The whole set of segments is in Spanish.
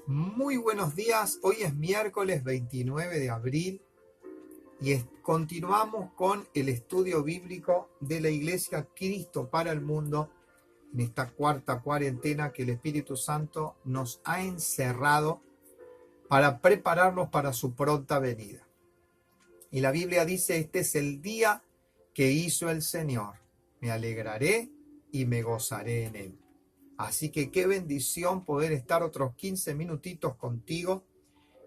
Muy buenos días, hoy es miércoles 29 de abril y continuamos con el estudio bíblico de la Iglesia Cristo para el Mundo en esta cuarta cuarentena que el Espíritu Santo nos ha encerrado para prepararnos para su pronta venida. Y la Biblia dice, este es el día que hizo el Señor, me alegraré y me gozaré en él. Así que qué bendición poder estar otros 15 minutitos contigo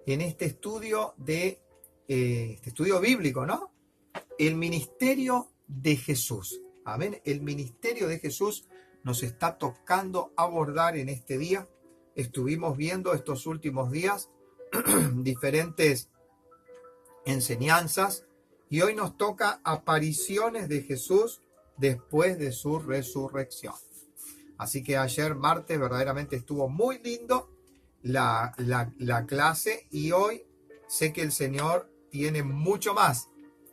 en este estudio bíblico, ¿no? El ministerio de Jesús. Amén. El ministerio de Jesús nos está tocando abordar en este día. Estuvimos viendo estos últimos días diferentes enseñanzas y hoy nos toca apariciones de Jesús después de su resurrección. Así que ayer martes verdaderamente estuvo muy lindo la clase y hoy sé que el Señor tiene mucho más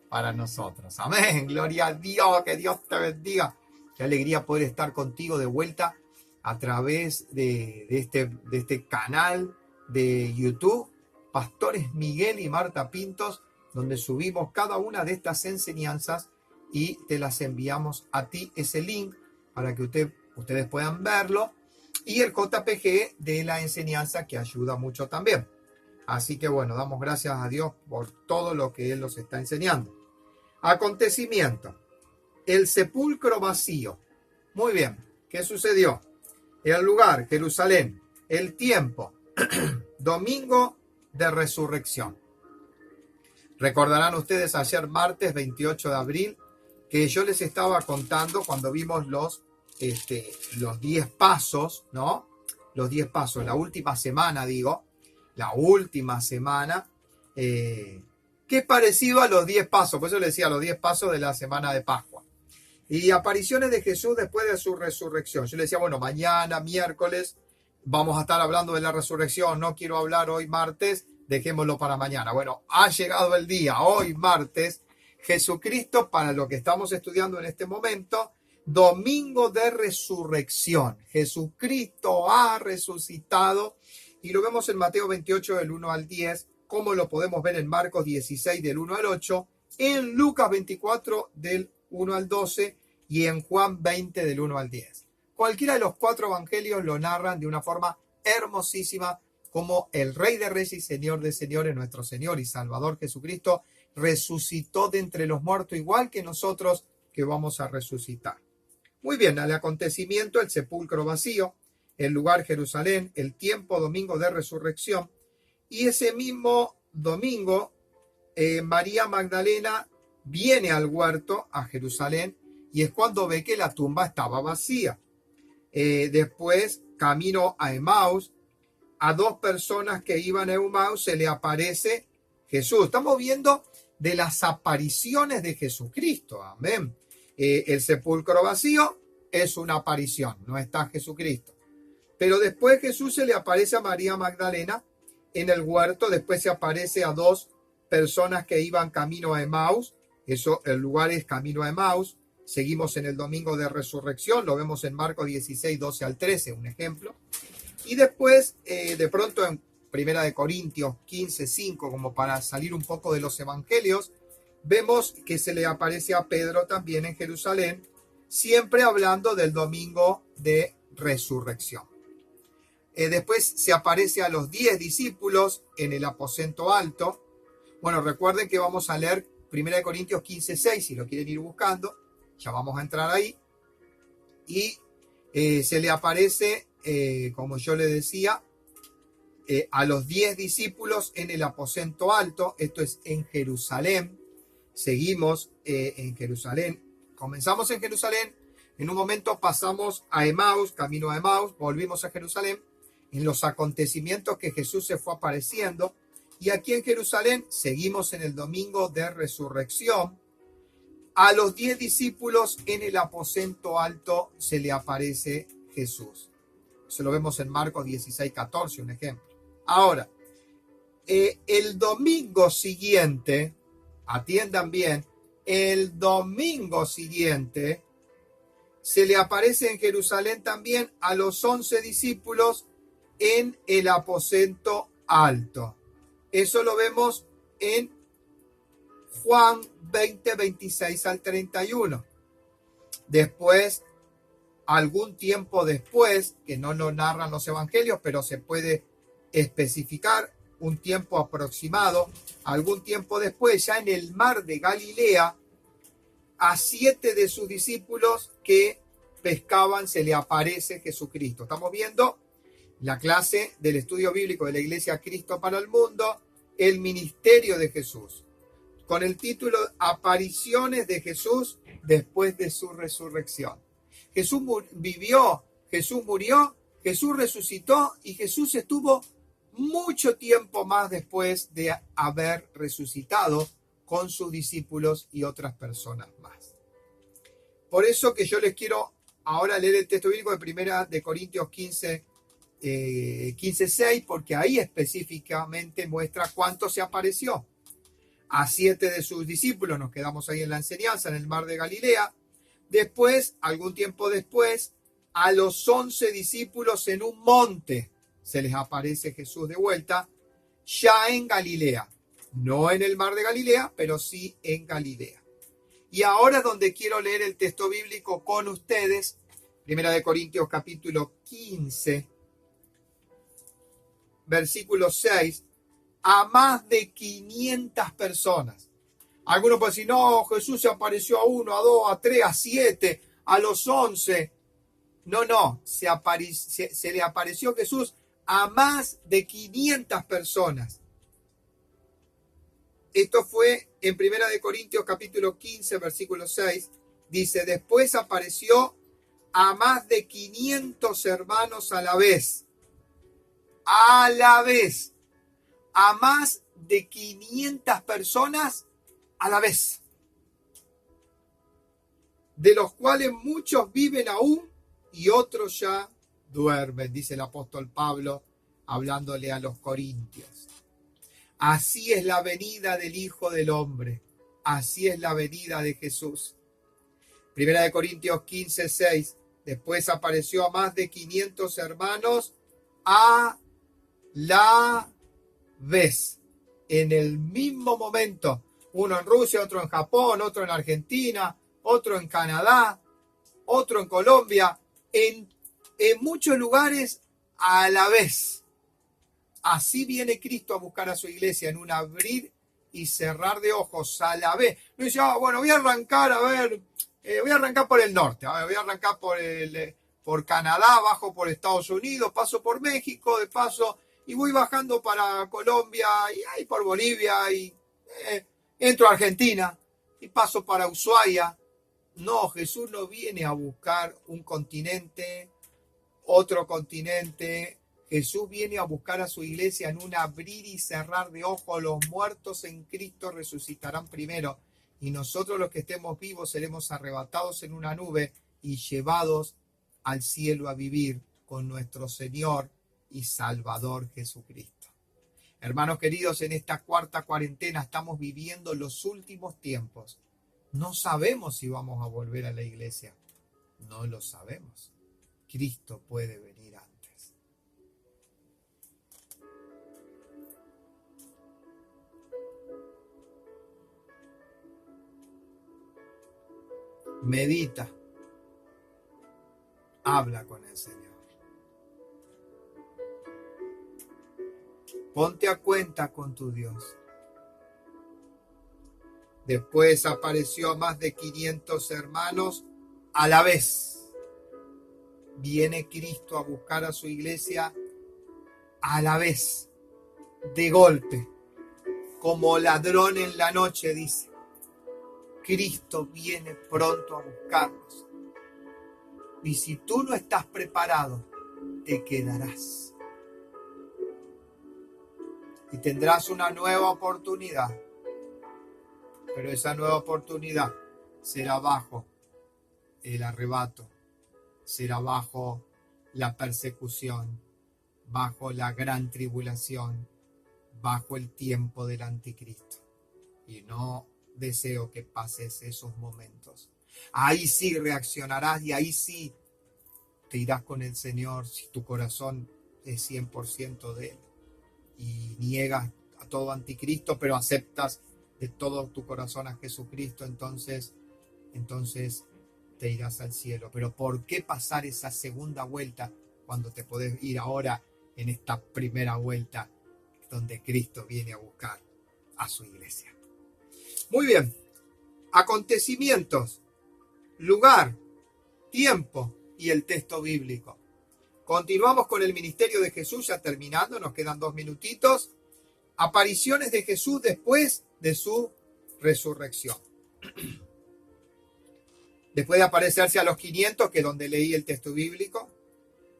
para nosotros. Amén, gloria a Dios, que Dios te bendiga. Qué alegría poder estar contigo de vuelta a través de este canal de YouTube, Pastores Miguel y Marta Pintos, donde subimos cada una de estas enseñanzas y te las enviamos a ti, ese link, para que ustedes puedan verlo, y el JPG de la enseñanza que ayuda mucho también. Así que bueno, damos gracias a Dios por todo lo que Él nos está enseñando. Acontecimiento. El sepulcro vacío. Muy bien, ¿qué sucedió? El lugar, Jerusalén. El tiempo, domingo de resurrección. Recordarán ustedes ayer martes 28 de abril que yo les estaba contando cuando vimos los 10 pasos, ¿no? Los 10 pasos, la última semana, que es parecido a los 10 pasos, por eso le decía los 10 pasos de la semana de Pascua. Y apariciones de Jesús después de su resurrección. Yo le decía, bueno, mañana, miércoles, vamos a estar hablando de la resurrección, no quiero hablar hoy martes, dejémoslo para mañana. Bueno, ha llegado el día, hoy martes, Jesucristo, para lo que estamos estudiando en este momento, domingo de resurrección. Jesucristo ha resucitado y lo vemos en Mateo 28 del 1 al 10, como lo podemos ver en Marcos 16 del 1 al 8, en Lucas 24 del 1 al 12 y en Juan 20 del 1 al 10. Cualquiera de los 4 evangelios lo narran de una forma hermosísima, como el Rey de Reyes y Señor de Señores, nuestro Señor y Salvador Jesucristo, resucitó de entre los muertos, igual que nosotros que vamos a resucitar. Muy bien, al acontecimiento, el sepulcro vacío, el lugar Jerusalén, el tiempo domingo de resurrección, y ese mismo domingo María Magdalena viene al huerto a Jerusalén y es cuando ve que la tumba estaba vacía. Después, camino a Emaús, a 2 personas que iban a Emaús se le aparece Jesús. Estamos viendo de las apariciones de Jesucristo, amén. El sepulcro vacío es una aparición, no está Jesucristo. Pero después Jesús se le aparece a María Magdalena en el huerto, después se aparece a 2 personas que iban camino a Emaús, el lugar es camino a Emaús. Seguimos en el domingo de resurrección, lo vemos en Marcos 16, 12 al 13, un ejemplo. Y después, de pronto en Primera de Corintios 15, 5, como para salir un poco de los evangelios, vemos que se le aparece a Pedro también en Jerusalén, siempre hablando del domingo de resurrección. Después se aparece a los 10 discípulos en el aposento alto. Bueno, recuerden que vamos a leer 1 Corintios 15, 6, si lo quieren ir buscando, ya vamos a entrar ahí. Y se le aparece, como yo le decía, a los 10 discípulos en el aposento alto. Esto es en Jerusalén. Seguimos en Jerusalén. Comenzamos en Jerusalén. En un momento pasamos a Emaús, camino a Emaús. Volvimos a Jerusalén. En los acontecimientos que Jesús se fue apareciendo. Y aquí en Jerusalén seguimos en el domingo de resurrección. A los 10 discípulos en el aposento alto se le aparece Jesús. Eso lo vemos en Marcos 16, 14, un ejemplo. Ahora, el domingo siguiente, atiendan bien, el domingo siguiente se le aparece en Jerusalén también a los 11 discípulos en el aposento alto. Eso lo vemos en Juan 20, 26 al 31. Después, algún tiempo después, que no lo narran los evangelios, pero se puede especificar un tiempo aproximado, algún tiempo después, ya en el mar de Galilea, a 7 de sus discípulos que pescaban se le aparece Jesucristo. Estamos viendo la clase del estudio bíblico de la Iglesia Cristo para el Mundo, el ministerio de Jesús, con el título Apariciones de Jesús después de su resurrección. Jesús vivió, Jesús murió, Jesús resucitó y Jesús estuvo mucho tiempo más después de haber resucitado con sus discípulos y otras personas más. Por eso que yo les quiero ahora leer el texto bíblico de Primera de Corintios 15:6, porque ahí específicamente muestra cuánto se apareció a 7 de sus discípulos. Nos quedamos ahí en la enseñanza en el mar de Galilea. Después, algún tiempo después, a los 11 discípulos en un monte se les aparece Jesús de vuelta, ya en Galilea. No en el mar de Galilea, pero sí en Galilea. Y ahora es donde quiero leer el texto bíblico con ustedes. Primera de Corintios capítulo 15, versículo 6, a más de 500 personas. Algunos pueden decir, no, Jesús se apareció a 1, a 2, a 3, a 7, a los 11. No, se le apareció Jesús a más de 500 personas. Esto fue en Primera de Corintios capítulo 15, versículo 6. Dice, después apareció a más de 500 hermanos a la vez. A la vez. A más de 500 personas a la vez. De los cuales muchos viven aún y otros ya duermen, dice el apóstol Pablo, hablándole a los corintios. Así es la venida del Hijo del Hombre. Así es la venida de Jesús. Primera de Corintios 15, 6. Después apareció a más de 500 hermanos a la vez. En el mismo momento. Uno en Rusia, otro en Japón, otro en Argentina, otro en Canadá, otro en Colombia. En muchos lugares a la vez. Así viene Cristo a buscar a su iglesia en un abrir y cerrar de ojos a la vez. No dice, bueno, voy a arrancar, voy a arrancar por el norte, voy a arrancar por Canadá, bajo por Estados Unidos, paso por México, de paso, y voy bajando para Colombia, y ahí por Bolivia, y entro a Argentina, y paso para Ushuaia. No, Jesús no viene a buscar un continente, otro continente. Jesús viene a buscar a su iglesia en un abrir y cerrar de ojos. Los muertos en Cristo resucitarán primero y nosotros los que estemos vivos seremos arrebatados en una nube y llevados al cielo a vivir con nuestro Señor y Salvador Jesucristo. Hermanos queridos, en esta cuarta cuarentena estamos viviendo los últimos tiempos. No sabemos si vamos a volver a la iglesia. No lo sabemos. Cristo puede venir antes. Medita. Habla con el Señor. Ponte a cuenta con tu Dios. Después apareció a más de 500 hermanos a la vez. Viene Cristo a buscar a su iglesia a la vez, de golpe, como ladrón en la noche, dice. Cristo viene pronto a buscarnos. Y si tú no estás preparado, te quedarás. Y tendrás una nueva oportunidad. Pero esa nueva oportunidad será bajo el arrebato, será bajo la persecución, bajo la gran tribulación, bajo el tiempo del anticristo. Y no deseo que pases esos momentos. Ahí sí reaccionarás y ahí sí te irás con el Señor si tu corazón es 100% de Él. Y niegas a todo anticristo, pero aceptas de todo tu corazón a Jesucristo, entonces te irás al cielo. Pero ¿por qué pasar esa segunda vuelta cuando te podés ir ahora en esta primera vuelta donde Cristo viene a buscar a su iglesia? Muy bien. Acontecimientos, lugar, tiempo y el texto bíblico. Continuamos con el ministerio de Jesús, ya terminando, nos quedan 2 minutitos. Apariciones de Jesús después de su resurrección. Después de aparecerse a los 500, que es donde leí el texto bíblico,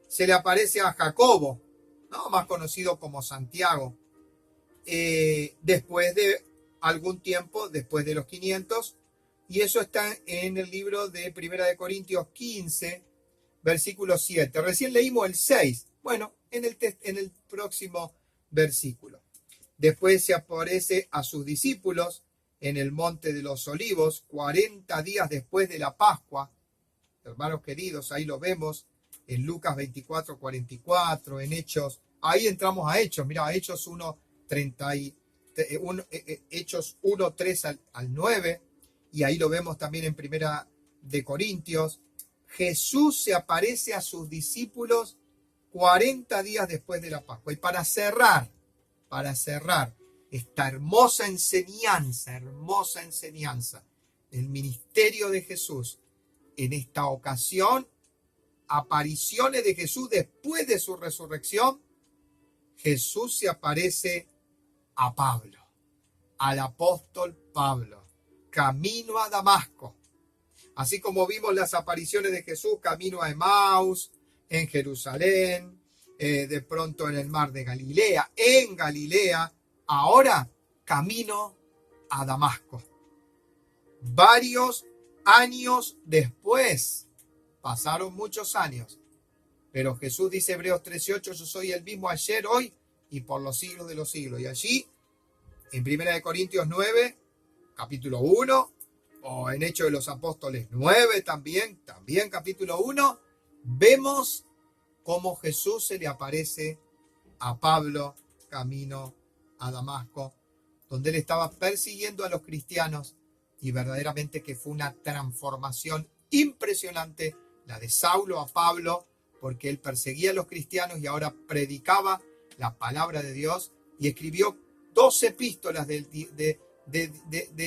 se le aparece a Jacobo, ¿no? Más conocido como Santiago. Después de algún tiempo, después de los 500, y eso está en el libro de Primera de Corintios 15, versículo 7. Recién leímos el 6. Bueno, en el próximo versículo. Después se aparece a sus discípulos en el Monte de los Olivos, 40 días después de la Pascua. Hermanos queridos, ahí lo vemos en Lucas 24, 44, en Hechos. Ahí entramos a Hechos. Mira, Hechos 1, 3 al 9. Y ahí lo vemos también en Primera de Corintios. Jesús se aparece a sus discípulos 40 días después de la Pascua. Y para cerrar esta hermosa enseñanza, el ministerio de Jesús, en esta ocasión, apariciones de Jesús después de su resurrección, Jesús se aparece a Pablo, al apóstol Pablo, camino a Damasco. Así como vimos las apariciones de Jesús camino a Emaús, en Jerusalén, de pronto en el mar de Galilea, en Galilea, ahora camino a Damasco. Varios años después, pasaron muchos años, pero Jesús dice Hebreos 13:8, yo soy el mismo ayer, hoy y por los siglos de los siglos. Y allí, en 1 Corintios 9, capítulo 1, o en Hechos de los Apóstoles 9 también capítulo 1, vemos cómo Jesús se le aparece a Pablo camino a Damasco, donde él estaba persiguiendo a los cristianos, y verdaderamente que fue una transformación impresionante la de Saulo a Pablo, porque él perseguía a los cristianos y ahora predicaba la palabra de Dios y escribió 2 epístolas de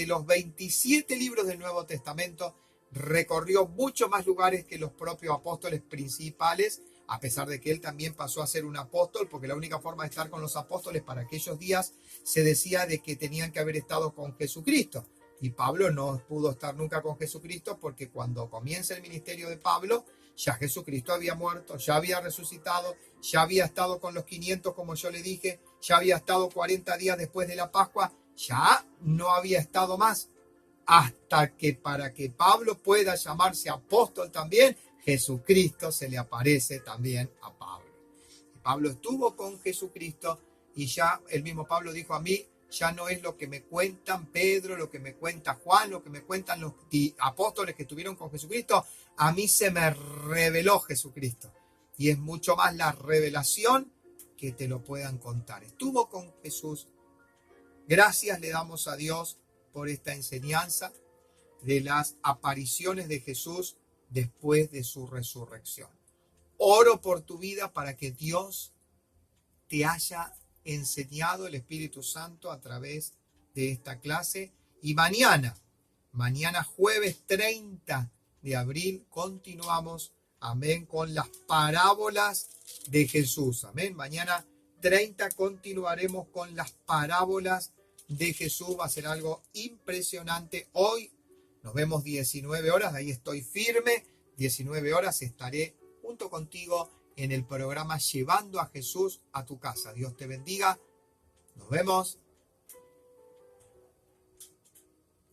los 27 libros del Nuevo Testamento. Recorrió mucho más lugares que los propios apóstoles principales, a pesar de que él también pasó a ser un apóstol, porque la única forma de estar con los apóstoles para aquellos días se decía de que tenían que haber estado con Jesucristo. Y Pablo no pudo estar nunca con Jesucristo, porque cuando comienza el ministerio de Pablo, ya Jesucristo había muerto, ya había resucitado, ya había estado con los 500, como yo le dije, ya había estado 40 días después de la Pascua, ya no había estado más. Hasta que para que Pablo pueda llamarse apóstol también, Jesucristo se le aparece también a Pablo. Y Pablo estuvo con Jesucristo y ya el mismo Pablo dijo: a mí ya no es lo que me cuentan Pedro, lo que me cuenta Juan, lo que me cuentan los apóstoles que estuvieron con Jesucristo. A mí se me reveló Jesucristo. Y es mucho más la revelación que te lo puedan contar. Estuvo con Jesús. Gracias le damos a Dios por esta enseñanza de las apariciones de Jesús después de su resurrección. Oro por tu vida para que Dios te haya enseñado el Espíritu Santo a través de esta clase. Y mañana jueves 30 de abril, continuamos, amén, con las parábolas de Jesús. Amén. Mañana 30 continuaremos con las parábolas de Jesús. Va a ser algo impresionante. Hoy nos vemos 19 horas, ahí estoy firme. 19 horas estaré junto contigo en el programa Llevando a Jesús a tu casa. Dios te bendiga. Nos vemos.